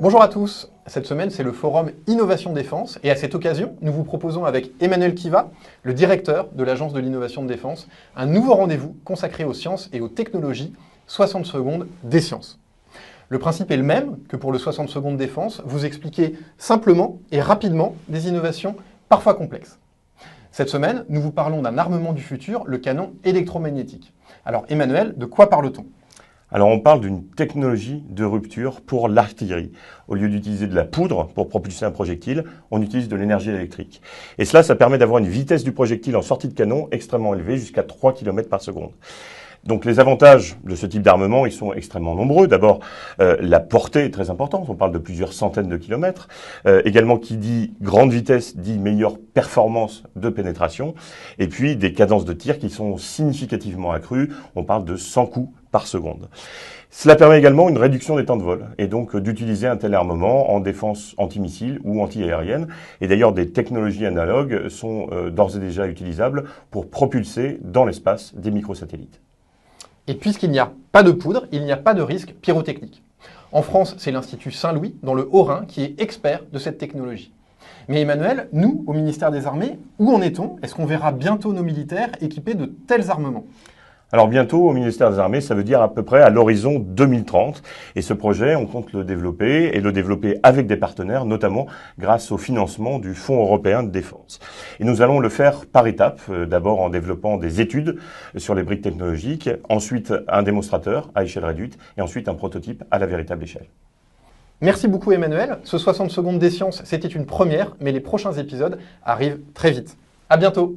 Bonjour à tous, cette semaine c'est le forum Innovation Défense et à cette occasion nous vous proposons avec Emmanuel Kiva, le directeur de l'Agence de l'innovation de défense, un nouveau rendez-vous consacré aux sciences et aux technologies, 60 secondes des sciences. Le principe est le même que pour le 60 secondes défense, vous expliquer simplement et rapidement des innovations parfois complexes. Cette semaine, nous vous parlons d'un armement du futur, le canon électromagnétique. Alors Emmanuel, de quoi parle-t-on ? Alors on parle d'une technologie de rupture pour l'artillerie. Au lieu d'utiliser de la poudre pour propulser un projectile, on utilise de l'énergie électrique. Et cela, ça permet d'avoir une vitesse du projectile en sortie de canon extrêmement élevée, jusqu'à 3 km par seconde. Donc les avantages de ce type d'armement, ils sont extrêmement nombreux. D'abord, la portée est très importante, on parle de plusieurs centaines de kilomètres. Également, qui dit grande vitesse, dit meilleure performance de pénétration. Et puis, des cadences de tir qui sont significativement accrues, on parle de 100 coups par seconde. Cela permet également une réduction des temps de vol et donc d'utiliser un tel armement en défense antimissile ou anti-aérienne. Et d'ailleurs, des technologies analogues sont d'ores et déjà utilisables pour propulser dans l'espace des microsatellites. Et puisqu'il n'y a pas de poudre, il n'y a pas de risque pyrotechnique. En France, c'est l'Institut Saint-Louis, dans le Haut-Rhin, qui est expert de cette technologie. Mais Emmanuel, nous, au ministère des Armées, où en est-on ? Est-ce qu'on verra bientôt nos militaires équipés de tels armements ? Alors bientôt, au ministère des Armées, ça veut dire à peu près à l'horizon 2030. Et ce projet, on compte le développer et le développer avec des partenaires, notamment grâce au financement du Fonds européen de défense. Et nous allons le faire par étapes, d'abord en développant des études sur les briques technologiques, ensuite un démonstrateur à échelle réduite et ensuite un prototype à la véritable échelle. Merci beaucoup Emmanuel. Ce 60 secondes des sciences, c'était une première, mais les prochains épisodes arrivent très vite. À bientôt.